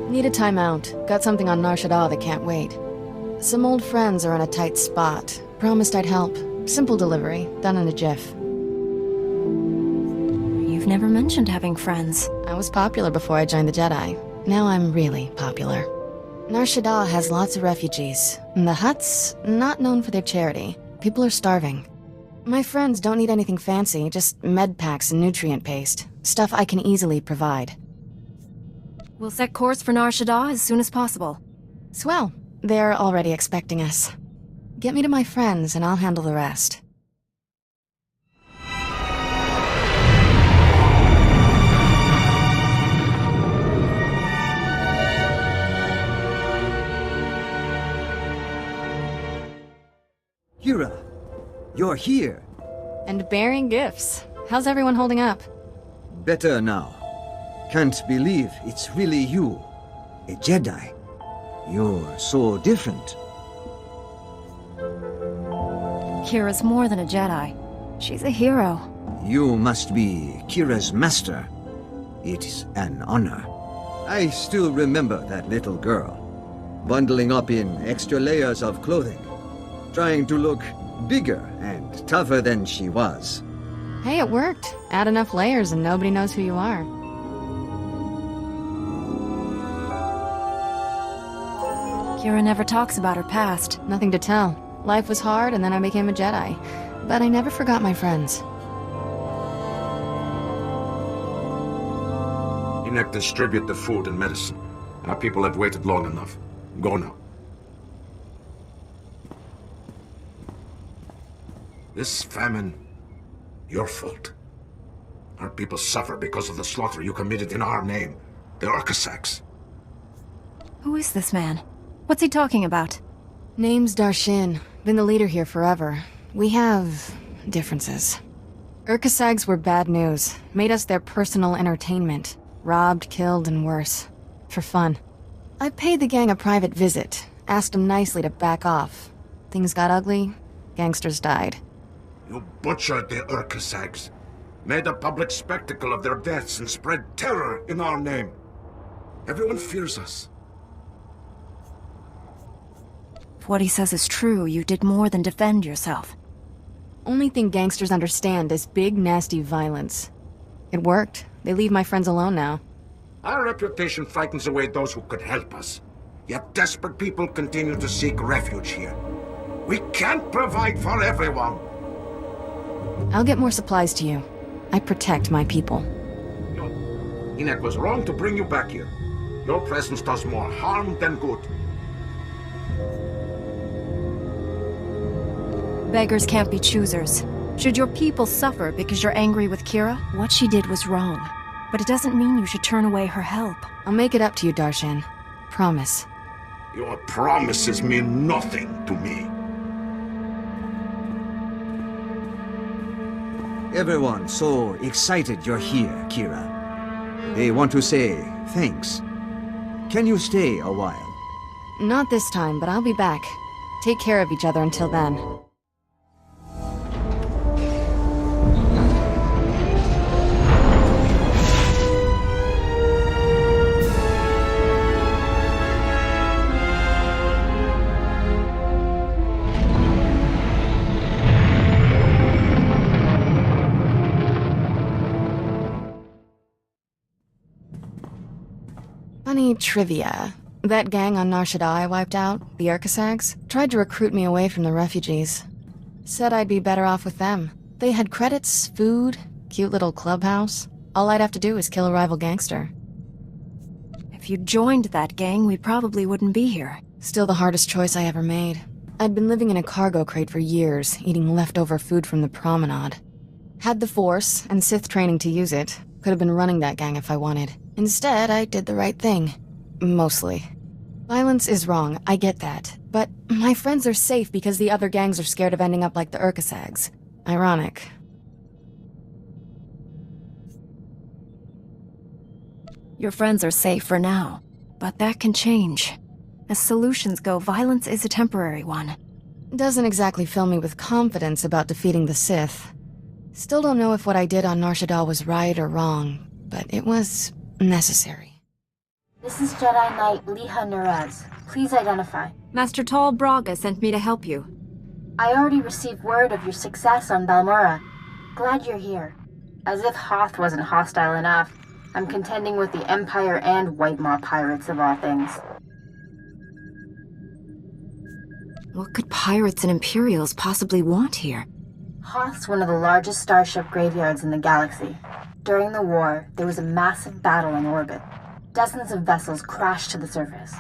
Need a timeout. Got something on Nar Shaddaa that can't wait. Some old friends are in a tight spot. Promised I'd help. Simple delivery, done in a jiff. You've never mentioned having friends. I was popular before I joined the Jedi. Now I'm really popular. Nar Shaddaa has lots of refugees. And the Hutts, not known for their charity. People are starving. My friends don't need anything fancy, just med packs and nutrient paste. Stuff I can easily provide. We'll set course for Nar Shaddaa as soon as possible. Swell. They're already expecting us. Get me to my friends and I'll handle the rest. Kira, you're here. And bearing gifts. How's everyone holding up? Better now. Can't believe it's really you. A Jedi. You're so different. Kira's more than a Jedi. She's a hero. You must be Kira's master. It's an honor. I still remember that little girl, bundling up in extra layers of clothing, trying to look bigger and tougher than she was. Hey, it worked. Add enough layers and nobody knows who you are. Kira never talks about her past. Nothing to tell. Life was hard and then I became a Jedi. But I never forgot my friends. Enoch, distribute the food and medicine. Our people have waited long enough. Go now. This famine, your fault. Our people suffer because of the slaughter you committed in our name. The Urkasags. Who is this man? What's he talking about? Name's Darshin. Been the leader here forever. We have differences. Urkasags were bad news. Made us their personal entertainment. Robbed, killed, and worse. For fun. I paid the gang a private visit. Asked them nicely to back off. Things got ugly. Gangsters died. You butchered the Urkasags. Made a public spectacle of their deaths and spread terror in our name. Everyone fears us. If what he says is true, you did more than defend yourself. Only thing gangsters understand is big, nasty violence. It worked. They leave my friends alone now. Our reputation frightens away those who could help us. Yet desperate people continue to seek refuge here. We can't provide for everyone. I'll get more supplies to you. I protect my people. No. Enoch was wrong to bring you back here. Your presence does more harm than good. Beggars can't be choosers. Should your people suffer because you're angry with Kira, what she did was wrong. But it doesn't mean you should turn away her help. I'll make it up to you, Darshan. Promise. Your promises mean nothing to me. Everyone's so excited you're here, Kira. They want to say thanks. Can you stay a while? Not this time, but I'll be back. Take care of each other until then. Funny trivia. That gang on Nar Shaddaa I wiped out, the Urkasags, tried to recruit me away from the refugees. Said I'd be better off with them. They had credits, food, cute little clubhouse. All I'd have to do is kill a rival gangster. If you joined that gang, we probably wouldn't be here. Still the hardest choice I ever made. I'd been living in a cargo crate for years, eating leftover food from the promenade. Had the Force and Sith training to use it. Could have been running that gang if I wanted. Instead, I did the right thing. Mostly. Violence is wrong, I get that. But my friends are safe because the other gangs are scared of ending up like the Urkasags. Ironic. Your friends are safe for now, but that can change. As solutions go, violence is a temporary one. Doesn't exactly fill me with confidence about defeating the Sith. Still don't know if what I did on Nar Shaddaa was right or wrong, but it was necessary. This is Jedi Knight Liha Nerez. Please identify. Master Tal Braga sent me to help you. I already received word of your success on Balmora. Glad you're here. As if Hoth wasn't hostile enough, I'm contending with the Empire and White Maw pirates of all things. What could pirates and Imperials possibly want here? Hoth's one of the largest starship graveyards in the galaxy. During the war, there was a massive battle in orbit. Dozens of vessels crashed to the surface.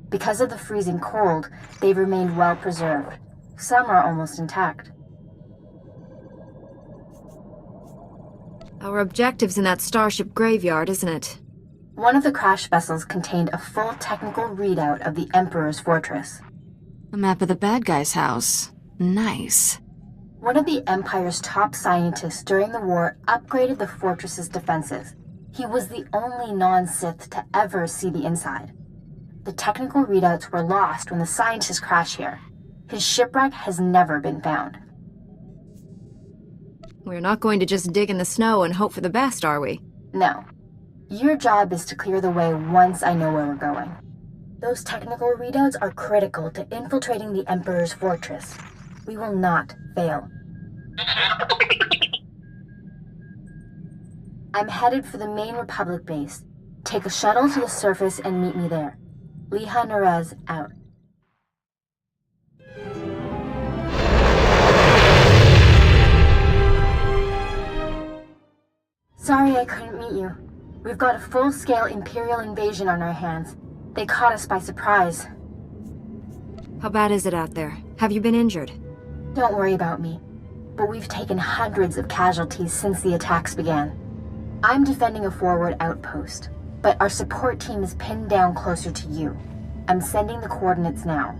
Because of the freezing cold, they've remained well preserved. Some are almost intact. Our objective's in that starship graveyard, isn't it? One of the crash vessels contained a full technical readout of the Emperor's fortress. A map of the bad guy's house. Nice. One of the Empire's top scientists during the war upgraded the fortress's defenses. He was the only non-Sith to ever see the inside. The technical readouts were lost when the scientists crashed here. His shipwreck has never been found. We're not going to just dig in the snow and hope for the best, are we? No. Your job is to clear the way once I know where we're going. Those technical readouts are critical to infiltrating the Emperor's fortress. We will not fail. I'm headed for the main Republic base. Take a shuttle to the surface and meet me there. Liha Nerez out. Sorry I couldn't meet you. We've got a full-scale Imperial invasion on our hands. They caught us by surprise. How bad is it out there? Have you been injured? Don't worry about me. But we've taken hundreds of casualties since the attacks began. I'm defending a forward outpost, but our support team is pinned down closer to you. I'm sending the coordinates now.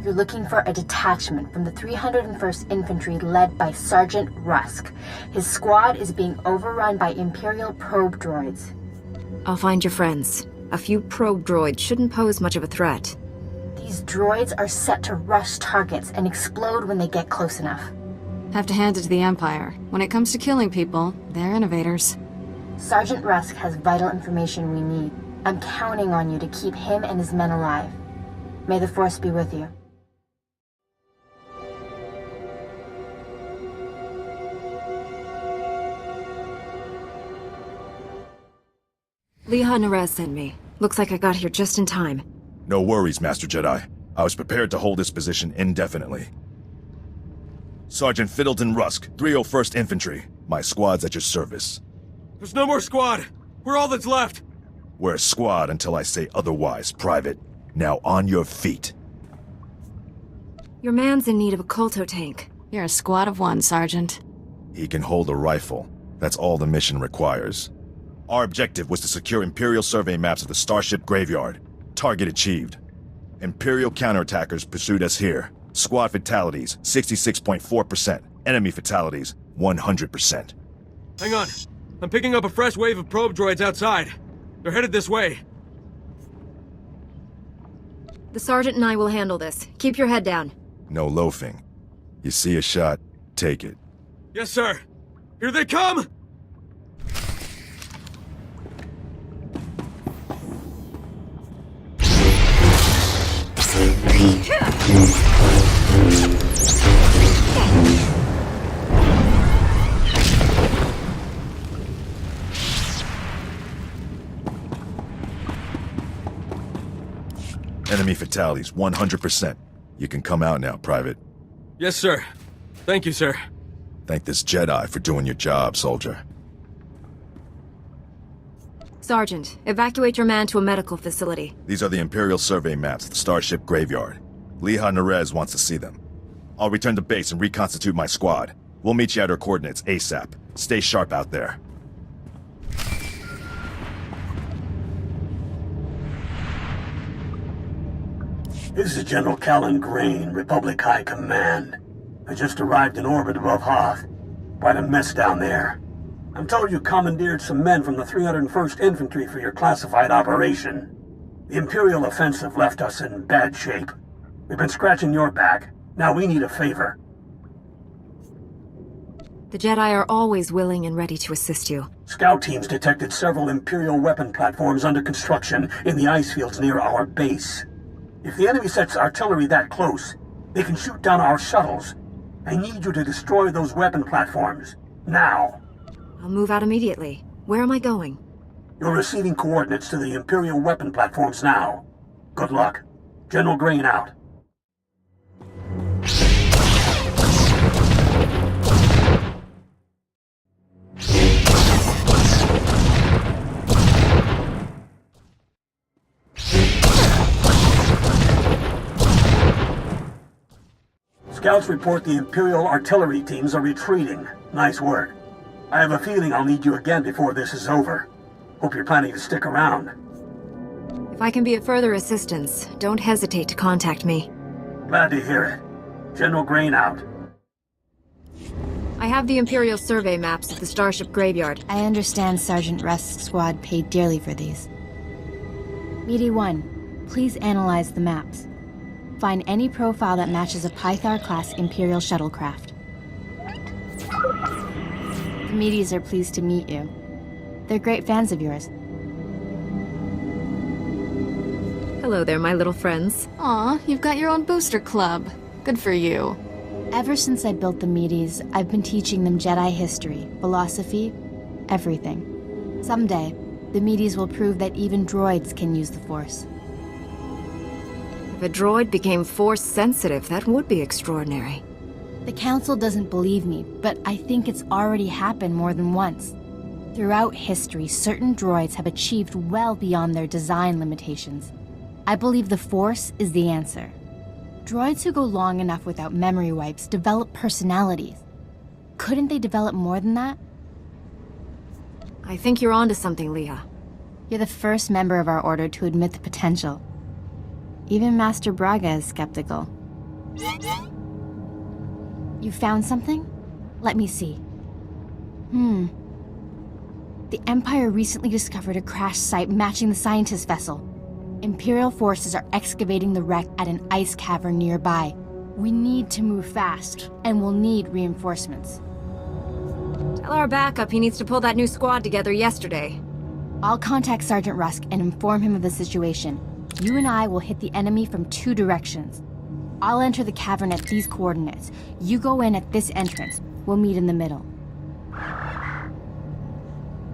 You're looking for a detachment from the 301st Infantry led by Sergeant Rusk. His squad is being overrun by Imperial probe droids. I'll find your friends. A few probe droids shouldn't pose much of a threat. These droids are set to rush targets and explode when they get close enough. Have to hand it to the Empire. When it comes to killing people, they're innovators. Sergeant Rusk has vital information we need. I'm counting on you to keep him and his men alive. May the Force be with you. Liha Nerez sent me. Looks like I got here just in time. No worries, Master Jedi. I was prepared to hold this position indefinitely. Sergeant Fiddleton Rusk, 301st Infantry. My squad's at your service. There's no more squad. We're all that's left. We're a squad until I say otherwise, Private. Now on your feet. Your man's in need of a Kolto tank. You're a squad of one, Sergeant. He can hold a rifle. That's all the mission requires. Our objective was to secure Imperial survey maps of the Starship Graveyard. Target achieved. Imperial counterattackers pursued us here. Squad fatalities, 66.4%. Enemy fatalities, 100%. Hang on. I'm picking up a fresh wave of probe droids outside. They're headed this way. The Sergeant and I will handle this. Keep your head down. No loafing. You see a shot, take it. Yes, sir. Here they come! Enemy fatalities, 100%. You can come out now, Private. Yes, sir. Thank you, sir. Thank this Jedi for doing your job, soldier. Sergeant, evacuate your man to a medical facility. These are the Imperial survey maps of the Starship Graveyard. Liha Nerez wants to see them. I'll return to base and reconstitute my squad. We'll meet you at our coordinates ASAP. Stay sharp out there. This is General Callan Grain, Republic High Command. I just arrived in orbit above Hoth. Quite a mess down there. I'm told you commandeered some men from the 301st Infantry for your classified operation. The Imperial offensive left us in bad shape. We've been scratching your back. Now we need a favor. The Jedi are always willing and ready to assist you. Scout teams detected several Imperial weapon platforms under construction in the ice fields near our base. If the enemy sets artillery that close, they can shoot down our shuttles. I need you to destroy those weapon platforms. Now. I'll move out immediately. Where am I going? You're receiving coordinates to the Imperial weapon platforms now. Good luck. General Grain out. Scouts report the Imperial artillery teams are retreating. Nice work. I have a feeling I'll need you again before this is over. Hope you're planning to stick around. If I can be of further assistance, don't hesitate to contact me. Glad to hear it. General Grain out. I have the Imperial survey maps of the Starship Graveyard. I understand Sergeant Rust's squad paid dearly for these. Meaty 1, please analyze the maps. Find any profile that matches a Pythar-class Imperial shuttlecraft. The Meaties are pleased to meet you. They're great fans of yours. Hello there, my little friends. Aw, you've got your own booster club. Good for you. Ever since I built the Meaties, I've been teaching them Jedi history, philosophy, everything. Someday, the Meaties will prove that even droids can use the Force. If a droid became Force-sensitive, that would be extraordinary. The Council doesn't believe me, but I think it's already happened more than once. Throughout history, certain droids have achieved well beyond their design limitations. I believe the Force is the answer. Droids who go long enough without memory wipes develop personalities. Couldn't they develop more than that? I think you're onto something, Leah. You're the first member of our order to admit the potential. Even Master Braga is skeptical. You found something? Let me see. The Empire recently discovered a crash site matching the scientist vessel. Imperial forces are excavating the wreck at an ice cavern nearby. We need to move fast, and we'll need reinforcements. Tell our backup he needs to pull that new squad together yesterday. I'll contact Sergeant Rusk and inform him of the situation. You and I will hit the enemy from 2 directions. I'll enter the cavern at these coordinates. You go in at this entrance. We'll meet in the middle.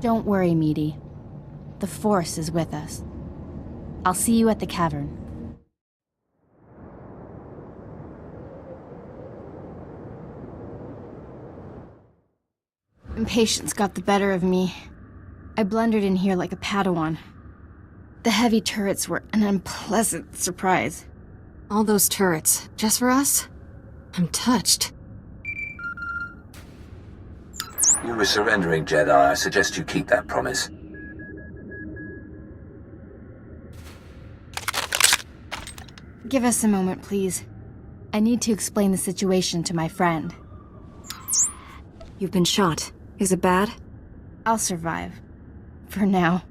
Don't worry, Meaty. The Force is with us. I'll see you at the cavern. Impatience got the better of me. I blundered in here like a Padawan. The heavy turrets were an unpleasant surprise. All those turrets, just for us? I'm touched. You were surrendering, Jedi. I suggest you keep that promise. Give us a moment, please. I need to explain the situation to my friend. You've been shot. Is it bad? I'll survive. For now.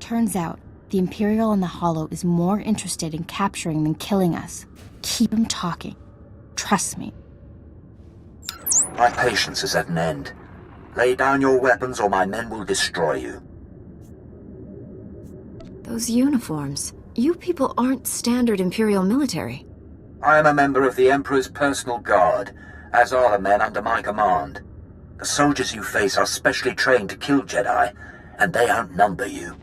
Turns out, the Imperial on the Hollow is more interested in capturing than killing us. Keep him talking. Trust me. My patience is at an end. Lay down your weapons or my men will destroy you. Those uniforms. You people aren't standard Imperial military. I am a member of the Emperor's personal guard, as are the men under my command. The soldiers you face are specially trained to kill Jedi, and they outnumber you.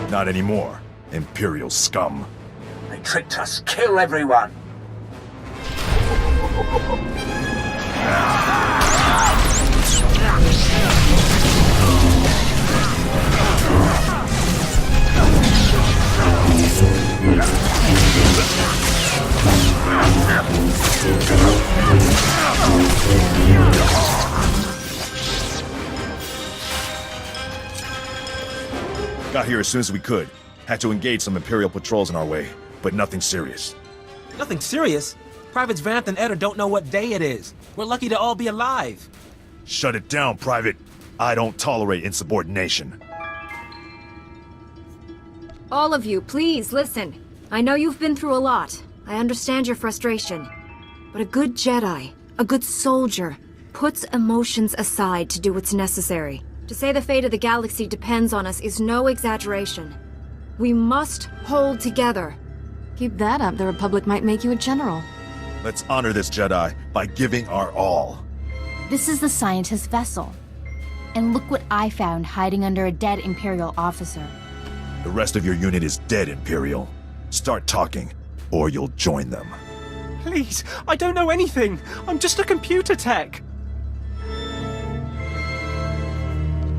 Not anymore, Imperial scum. They tricked us. Kill everyone! Got here as soon as we could. Had to engage some Imperial patrols in our way, but nothing serious. Nothing serious? Privates Vanth and Eder don't know what day it is. We're lucky to all be alive. Shut it down, Private. I don't tolerate insubordination. All of you, please, listen. I know you've been through a lot. I understand your frustration. But a good Jedi, a good soldier, puts emotions aside to do what's necessary. To say the fate of the galaxy depends on us is no exaggeration. We must hold together. Keep that up, the Republic might make you a general. Let's honor this Jedi by giving our all. This is the scientist vessel. And look what I found hiding under a dead Imperial officer. The rest of your unit is dead, Imperial. Start talking, or you'll join them. Please, I don't know anything. I'm just a computer tech.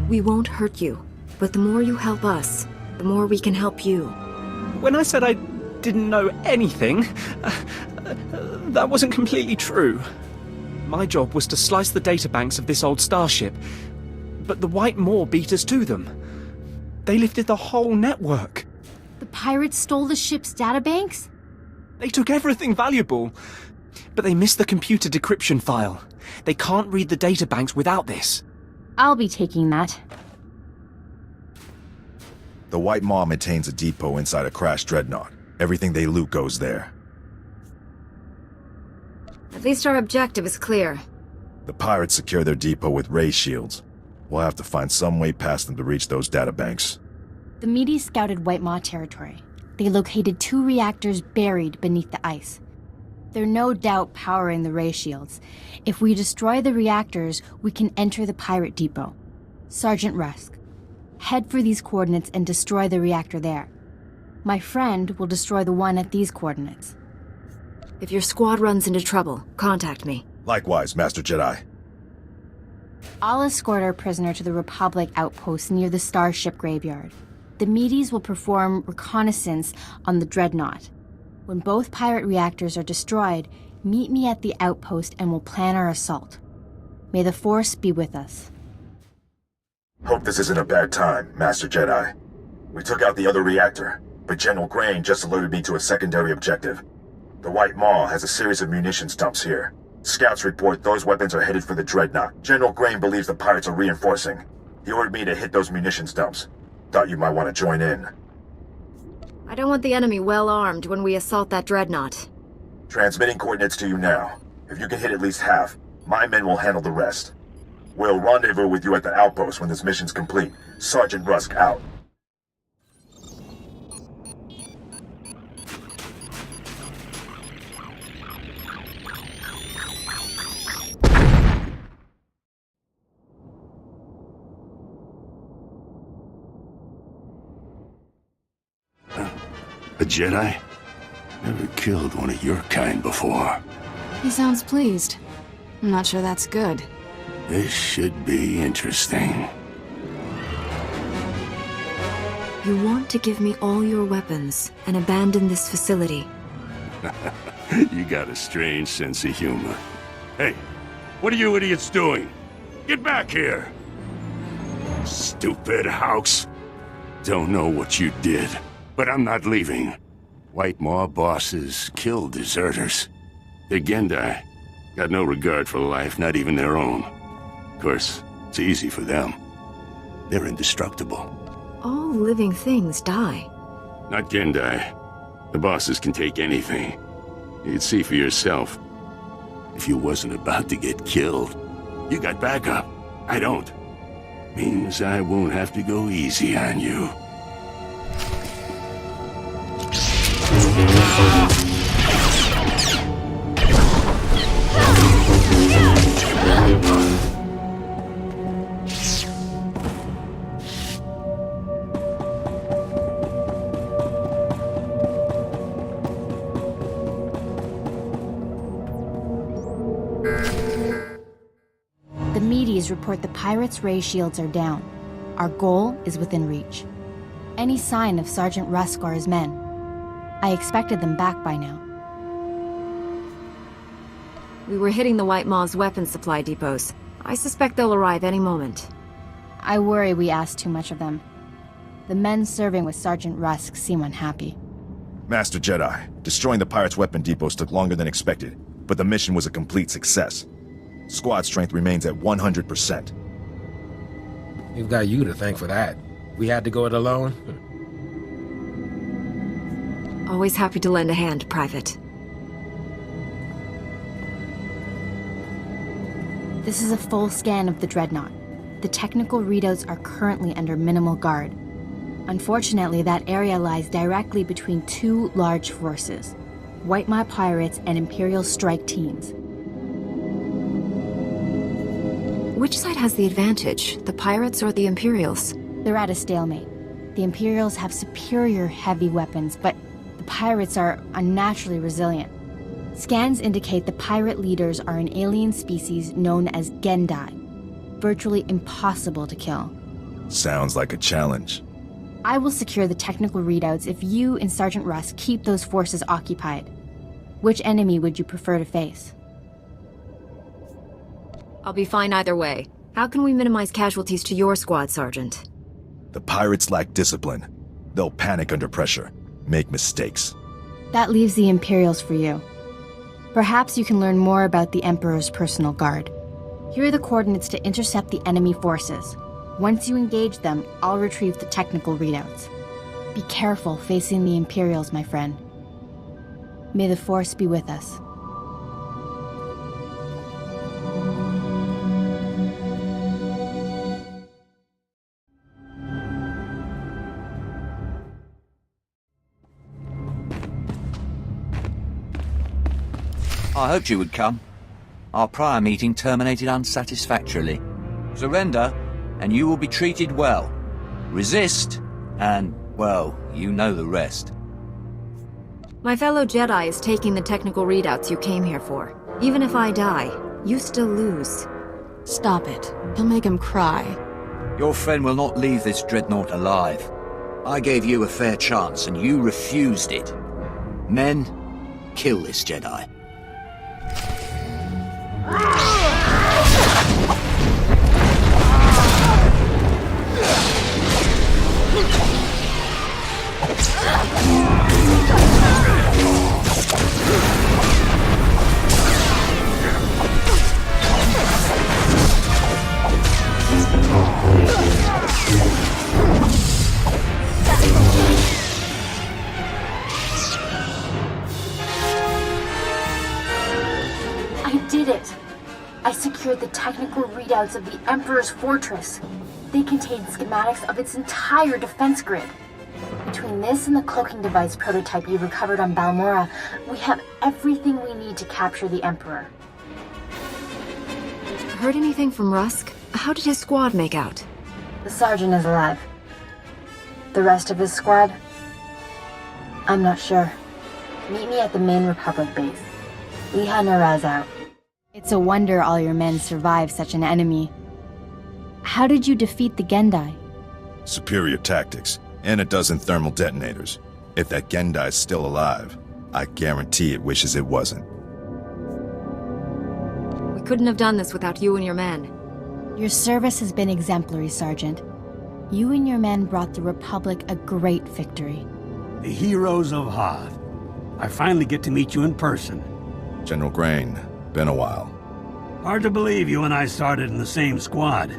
We won't hurt you, but the more you help us, the more we can help you. When I said I didn't know anything, that wasn't completely true. My job was to slice the databanks of this old starship, but the White Maw beat us to them. They lifted the whole network. The pirates stole the ship's databanks? They took everything valuable, but they missed the computer decryption file. They can't read the databanks without this. I'll be taking that. The White Maw maintains a depot inside a crashed dreadnought. Everything they loot goes there. At least our objective is clear. The pirates secure their depot with ray shields. We'll have to find some way past them to reach those databanks. The Medes scouted White Maw territory. They located 2 reactors buried beneath the ice. They're no doubt powering the ray shields. If we destroy the reactors, we can enter the pirate depot. Sergeant Rusk, head for these coordinates and destroy the reactor there. My friend will destroy the one at these coordinates. If your squad runs into trouble, contact me. Likewise, Master Jedi. I'll escort our prisoner to the Republic outpost near the Starship Graveyard. The Medes will perform reconnaissance on the Dreadnought. When both pirate reactors are destroyed, meet me at the outpost and we'll plan our assault. May the Force be with us. Hope this isn't a bad time, Master Jedi. We took out the other reactor, but General Grain just alerted me to a secondary objective. The White Maw has a series of munitions dumps here. Scouts report those weapons are headed for the Dreadnought. General Grain believes the pirates are reinforcing. He ordered me to hit those munitions dumps. Thought you might want to join in. I don't want the enemy well armed when we assault that dreadnought. Transmitting coordinates to you now. If you can hit at least half, my men will handle the rest. We'll rendezvous with you at the outpost when this mission's complete. Sergeant Rusk out. A Jedi? Never killed one of your kind before. He sounds pleased. I'm not sure that's good. This should be interesting. You want to give me all your weapons and abandon this facility. You got a strange sense of humor. Hey, what are you idiots doing? Get back here! Stupid house. Don't know what you did, but I'm not leaving. White Maw bosses kill deserters. They're Gendai. Got no regard for life, not even their own. Of course, it's easy for them. They're indestructible. All living things die. Not Gendai. The bosses can take anything. You'd see for yourself. If you wasn't about to get killed, you got backup. I don't. Means I won't have to go easy on you. The Medes report the pirates' ray shields are down. Our goal is within reach. Any sign of Sergeant Rusk or his men? I expected them back by now. We were hitting the White Maw's weapons supply depots. I suspect they'll arrive any moment. I worry we asked too much of them. The men serving with Sergeant Rusk seem unhappy. Master Jedi, destroying the pirates' weapon depots took longer than expected, but the mission was a complete success. Squad strength remains at 100%. We've got you to thank for that. We had to go it alone. Always happy to lend a hand, Private. This is a full scan of the Dreadnought. The technical readouts are currently under minimal guard. Unfortunately, that area lies directly between two large forces, White Maw pirates and Imperial strike teams. Which side has the advantage, the pirates or the Imperials? They're at a stalemate. The Imperials have superior heavy weapons, but the pirates are unnaturally resilient. Scans indicate the pirate leaders are an alien species known as Gendai, virtually impossible to kill. Sounds like a challenge. I will secure the technical readouts if you and Sergeant Russ keep those forces occupied. Which enemy would you prefer to face? I'll be fine either way. How can we minimize casualties to your squad, Sergeant? The pirates lack discipline. They'll panic under pressure, make mistakes. That leaves the Imperials for you. Perhaps you can learn more about the Emperor's personal guard. Here are the coordinates to intercept the enemy forces. Once you engage them, I'll retrieve the technical readouts. Be careful facing the Imperials, my friend. May the Force be with us. I hoped you would come. Our prior meeting terminated unsatisfactorily. Surrender, and you will be treated well. Resist, and, well, you know the rest. My fellow Jedi is taking the technical readouts you came here for. Even if I die, you still lose. Stop it. You'll make him cry. Your friend will not leave this dreadnought alive. I gave you a fair chance, and you refused it. Men, kill this Jedi. I did it! I secured the technical readouts of the Emperor's fortress. They contain schematics of its entire defense grid. Between this and the cloaking device prototype you recovered on Balmora, we have everything we need to capture the Emperor. Heard anything from Rusk? How did his squad make out? The Sergeant is alive. The rest of his squad? I'm not sure. Meet me at the main Republic base. Liha Naraz out. It's a wonder all your men survived such an enemy. How did you defeat the Gendai? Superior tactics, and a dozen thermal detonators. If that Gendai's still alive, I guarantee it wishes it wasn't. We couldn't have done this without you and your men. Your service has been exemplary, Sergeant. You and your men brought the Republic a great victory. The heroes of Hoth. I finally get to meet you in person. General Grain, been a while. Hard to believe you and I started in the same squad.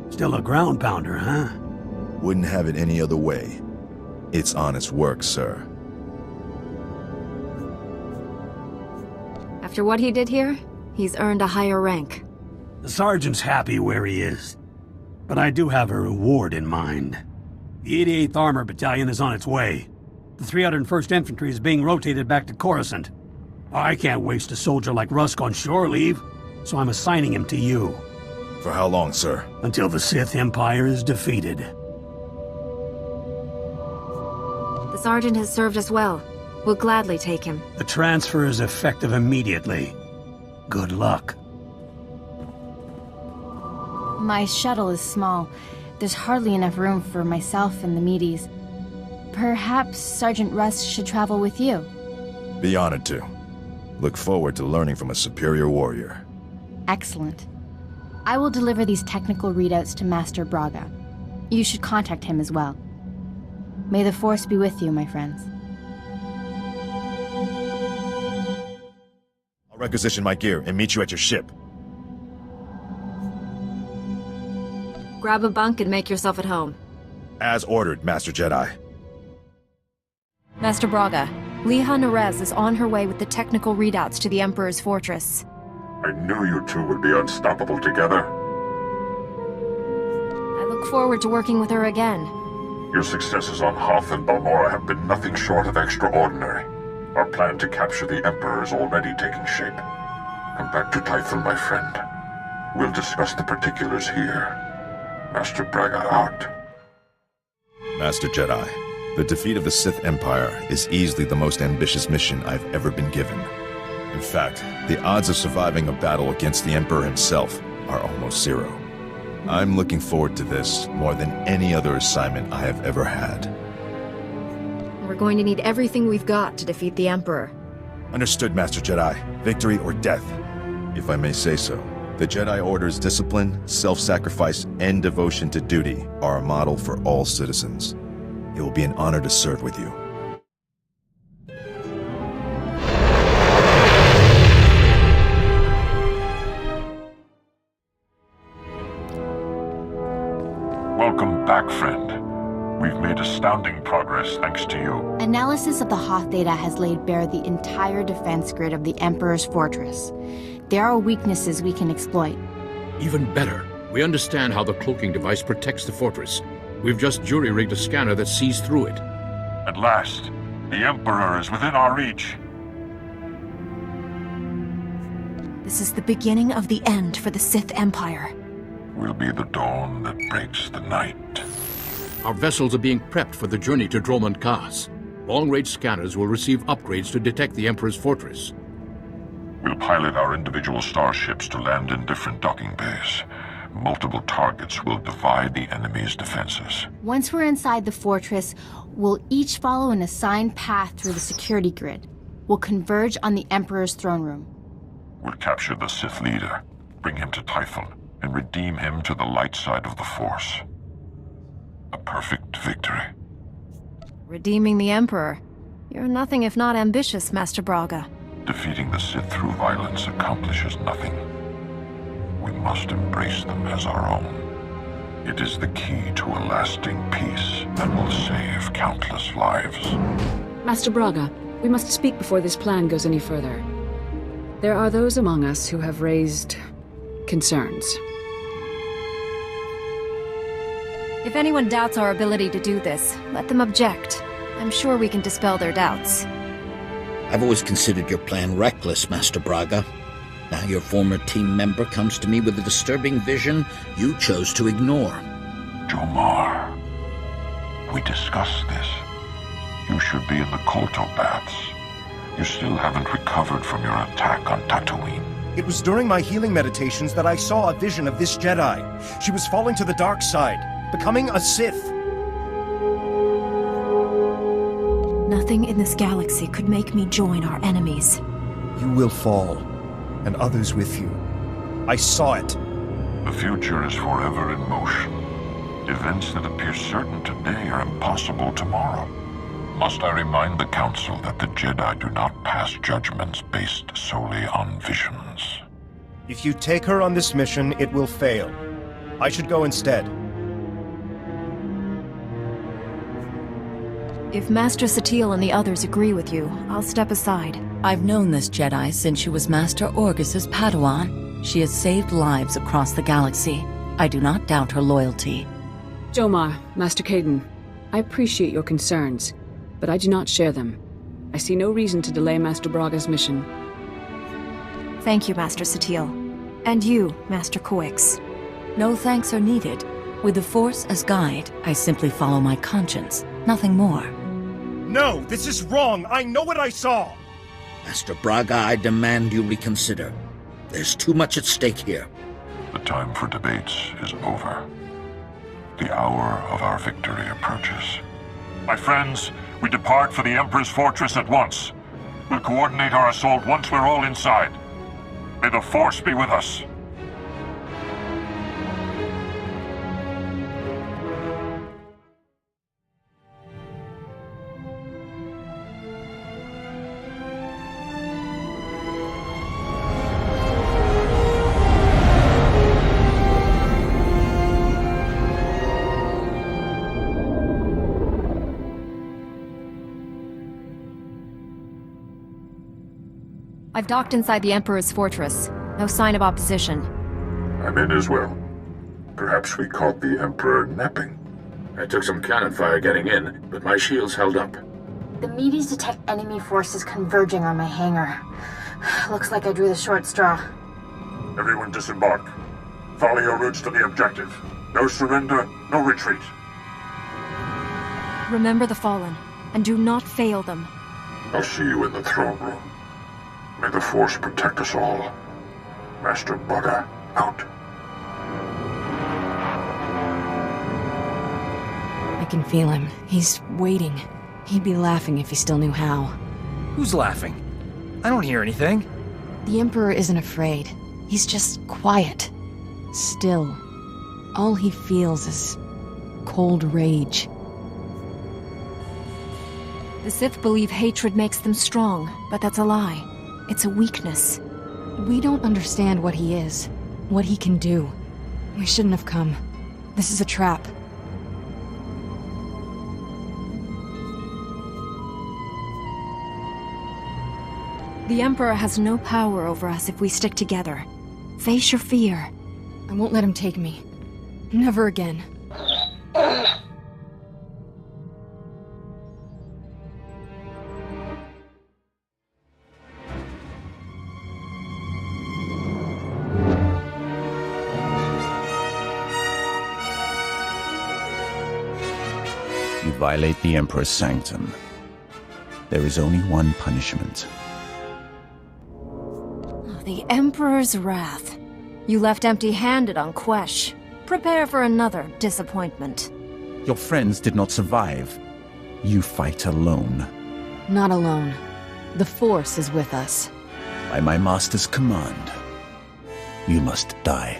Still a ground pounder, huh? Wouldn't have it any other way. It's honest work, sir. After what he did here, he's earned a higher rank. The Sergeant's happy where he is. But I do have a reward in mind. The 88th Armor Battalion is on its way. The 301st Infantry is being rotated back to Coruscant. I can't waste a soldier like Rusk on shore leave, so I'm assigning him to you. For how long, sir? Until the Sith Empire is defeated. The Sergeant has served us well. We'll gladly take him. The transfer is effective immediately. Good luck. My shuttle is small. There's hardly enough room for myself and the meaties. Perhaps Sergeant Russ should travel with you. Be honored to. Look forward to learning from a superior warrior. Excellent. I will deliver these technical readouts to Master Braga. You should contact him as well. May the Force be with you, my friends. I'll requisition my gear and meet you at your ship. Grab a bunk and make yourself at home. As ordered, Master Jedi. Master Braga, Liha Nerez is on her way with the technical readouts to the Emperor's fortress. I knew you two would be unstoppable together. I look forward to working with her again. Your successes on Hoth and Balmora have been nothing short of extraordinary. Our plan to capture the Emperor is already taking shape. Come back to Typhon, my friend. We'll discuss the particulars here. Master Braga out. Master Jedi, the defeat of the Sith Empire is easily the most ambitious mission I've ever been given. In fact, the odds of surviving a battle against the Emperor himself are almost zero. I'm looking forward to this more than any other assignment I have ever had. We're going to need everything we've got to defeat the Emperor. Understood, Master Jedi. Victory or death. If I may say so, the Jedi Order's discipline, self-sacrifice, and devotion to duty are a model for all citizens. It will be an honor to serve with you. Welcome back, friend. We've made astounding progress thanks to you. Analysis of the Hoth data has laid bare the entire defense grid of the Emperor's fortress. There are weaknesses we can exploit. Even better, we understand how the cloaking device protects the fortress. We've just jury-rigged a scanner that sees through it. At last, the Emperor is within our reach. This is the beginning of the end for the Sith Empire. We'll be the dawn that breaks the night. Our vessels are being prepped for the journey to Dromund Kaas. Long-range scanners will receive upgrades to detect the Emperor's fortress. We'll pilot our individual starships to land in different docking bays. Multiple targets will divide the enemy's defenses. Once we're inside the fortress, we'll each follow an assigned path through the security grid. We'll converge on the Emperor's throne room. We'll capture the Sith leader, bring him to Typhon, and redeem him to the light side of the Force. A perfect victory. Redeeming the Emperor. You're nothing if not ambitious, Master Braga. Defeating the Sith through violence accomplishes nothing. We must embrace them as our own. It is the key to a lasting peace that will save countless lives. Master Braga, we must speak before this plan goes any further. There are those among us who have raised concerns. If anyone doubts our ability to do this, let them object. I'm sure we can dispel their doubts. I've always considered your plan reckless, Master Braga. Now your former team member comes to me with a disturbing vision you chose to ignore. Jomar, we discussed this. You should be in the Kolto baths. You still haven't recovered from your attack on Tatooine. It was during my healing meditations that I saw a vision of this Jedi. She was falling to the dark side, becoming a Sith. Nothing in this galaxy could make me join our enemies. You will fall, and others with you. I saw it. The future is forever in motion. Events that appear certain today are impossible tomorrow. Must I remind the Council that the Jedi do not pass judgments based solely on visions? If you take her on this mission, it will fail. I should go instead. If Master SWTOR and the others agree with you, I'll step aside. I've known this Jedi since she was Master Orgus's Padawan. She has saved lives across the galaxy. I do not doubt her loyalty. Jomar, Master Caden, I appreciate your concerns, but I do not share them. I see no reason to delay Master Braga's mission. Thank you, Master SWTOR. And you, Master Coix. No thanks are needed. With the Force as guide, I simply follow my conscience, nothing more. No, this is wrong! I know what I saw! Master Braga, I demand you reconsider. There's too much at stake here. The time for debates is over. The hour of our victory approaches. My friends, we depart for the Emperor's fortress at once. We'll coordinate our assault once we're all inside. May the Force be with us. I've docked inside the Emperor's fortress. No sign of opposition. I'm in as well. Perhaps we caught the Emperor napping. I took some cannon fire getting in, but my shields held up. The meteors detect enemy forces converging on my hangar. Looks like I drew the short straw. Everyone disembark. Follow your routes to the objective. No surrender, no retreat. Remember the Fallen, and do not fail them. I'll see you in the throne room. May the Force protect us all. Master Braga, out. I can feel him. He's waiting. He'd be laughing if he still knew how. Who's laughing? I don't hear anything. The Emperor isn't afraid. He's just quiet. Still. All he feels is cold rage. The Sith believe hatred makes them strong, but that's a lie. It's a weakness. We don't understand what he is, what he can do. We shouldn't have come. This is a trap. The Emperor has no power over us if we stick together. Face your fear. I won't let him take me. Never again. You violate the Emperor's sanctum. There is only one punishment. The Emperor's wrath. You left empty-handed on Quesh. Prepare for another disappointment. Your friends did not survive. You fight alone. Not alone. The Force is with us. By my master's command, you must die.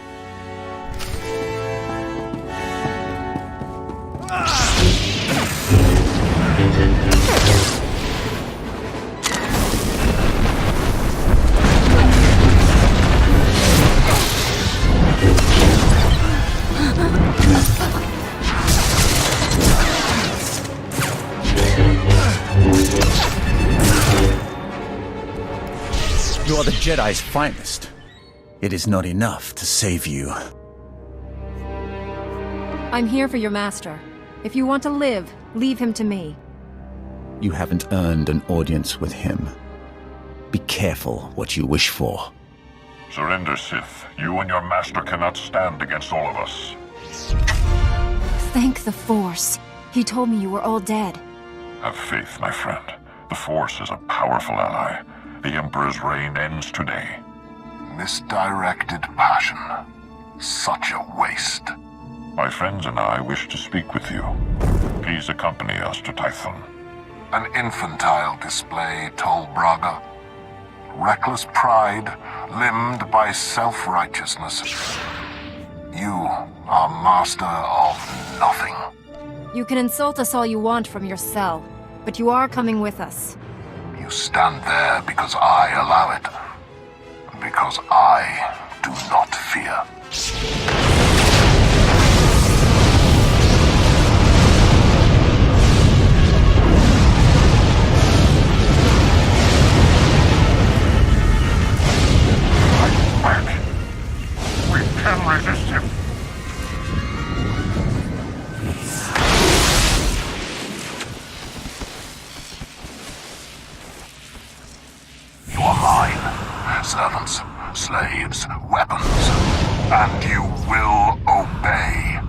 You are the Jedi's finest. It is not enough to save you. I'm here for your master. If you want to live, leave him to me. You haven't earned an audience with him. Be careful what you wish for. Surrender, Sith. You and your master cannot stand against all of us. Thank the Force. He told me you were all dead. Have faith, my friend. The Force is a powerful ally. The Emperor's reign ends today. Misdirected passion. Such a waste. My friends and I wish to speak with you. Please accompany us to Tython. An infantile display, Tol Braga. Reckless pride, limbed by self-righteousness. You are master of nothing. You can insult us all you want from your cell, but you are coming with us. You stand there because I allow it. Because I do not fear. We can resist him. You are mine. Servants, slaves, weapons. And you will obey.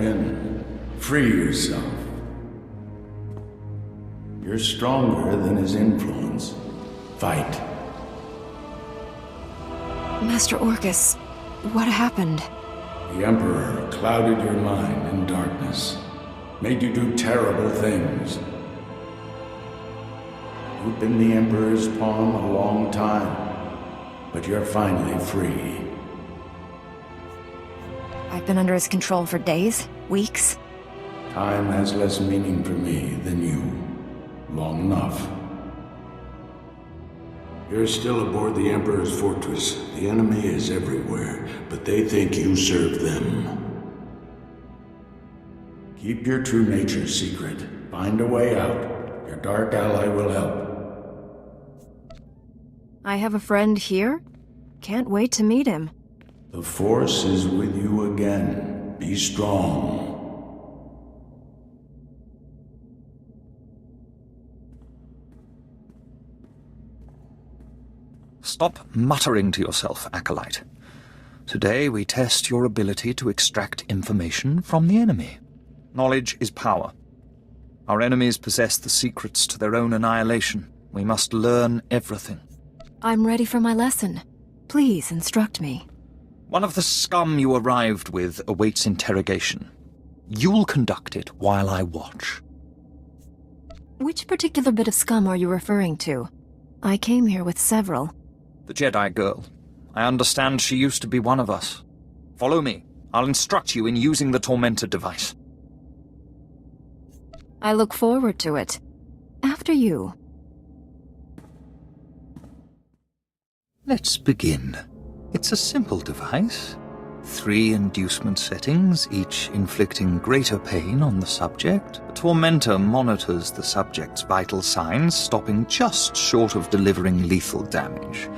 in. Free yourself. You're stronger than his influence. Fight. Master Orcus, what happened? The Emperor clouded your mind in darkness, made you do terrible things. You've been the Emperor's pawn a long time, but you're finally free. I've been under his control for days, weeks. Time has less meaning for me than you. Long enough. You're still aboard the Emperor's fortress. The enemy is everywhere, but they think you serve them. Keep your true nature secret. Find a way out. Your dark ally will help. I have a friend here? Can't wait to meet him. The Force is with you again. Be strong. Stop muttering to yourself, Acolyte. Today we test your ability to extract information from the enemy. Knowledge is power. Our enemies possess the secrets to their own annihilation. We must learn everything. I'm ready for my lesson. Please instruct me. One of the scum you arrived with awaits interrogation. You'll conduct it while I watch. Which particular bit of scum are you referring to? I came here with several. The Jedi girl. I understand she used to be one of us. Follow me. I'll instruct you in using the Tormentor device. I look forward to it. After you. Let's begin. It's a simple device. 3 inducement settings, each inflicting greater pain on the subject. The Tormentor monitors the subject's vital signs, stopping just short of delivering lethal damage.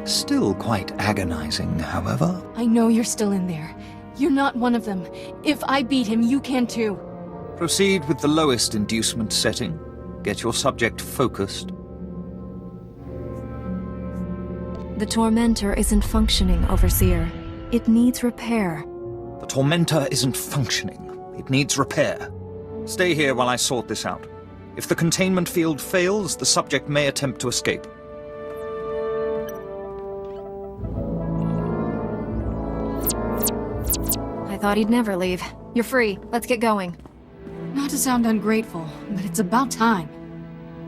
Still quite agonizing, however. I know you're still in there. You're not one of them. If I beat him, you can too. Proceed with the lowest inducement setting. Get your subject focused. The Tormentor isn't functioning, Overseer. It needs repair. The Tormentor isn't functioning. It needs repair. Stay here while I sort this out. If the containment field fails, the subject may attempt to escape. I thought he'd never leave. You're free. Let's get going. Not to sound ungrateful, but it's about time.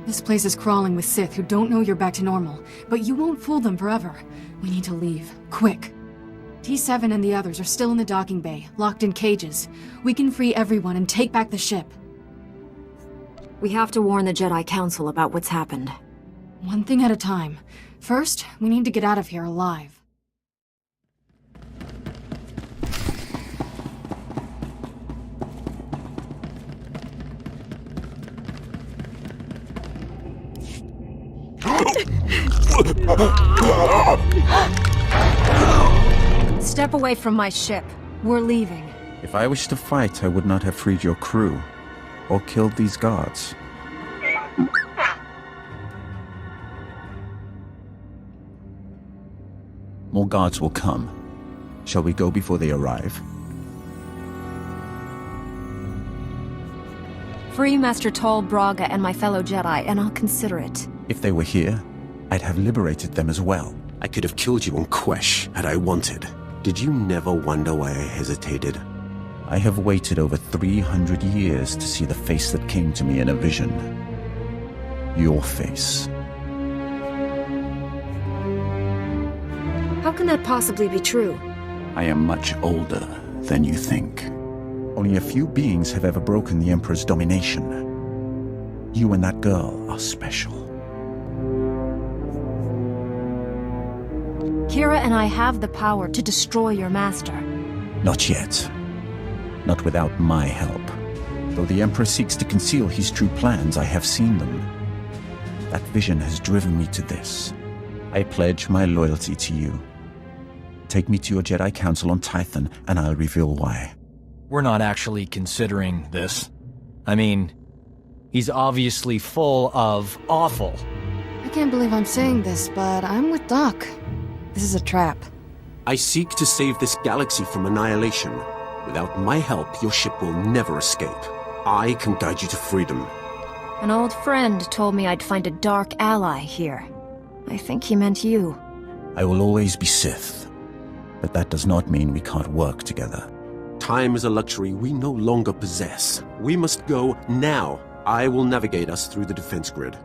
This place is crawling with Sith who don't know you're back to normal, but you won't fool them forever. We need to leave. Quick. T7 and the others are still in the docking bay, locked in cages. We can free everyone and take back the ship. We have to warn the Jedi Council about what's happened. One thing at a time. First, we need to get out of here alive. Step away from my ship. We're leaving. If I wished to fight, I would not have freed your crew, or killed these guards. More guards will come. Shall we go before they arrive? Free Master Tol Braga and my fellow Jedi, and I'll consider it. If they were here, I'd have liberated them as well. I could have killed you on Quesh had I wanted. Did you never wonder why I hesitated? I have waited over 300 years to see the face that came to me in a vision. Your face. How can that possibly be true? I am much older than you think. Only a few beings have ever broken the Emperor's domination. You and that girl are special. Kira and I have the power to destroy your master. Not yet. Not without my help. Though the Emperor seeks to conceal his true plans, I have seen them. That vision has driven me to this. I pledge my loyalty to you. Take me to your Jedi Council on Tython, and I'll reveal why. We're not actually considering this. I mean, he's obviously full of awful. I can't believe I'm saying this, but I'm with Doc. This is a trap. I seek to save this galaxy from annihilation. Without my help, your ship will never escape. I can guide you to freedom. An old friend told me I'd find a dark ally here. I think he meant you. I will always be Sith, but that does not mean we can't work together. Time is a luxury we no longer possess. We must go now. I will navigate us through the defense grid.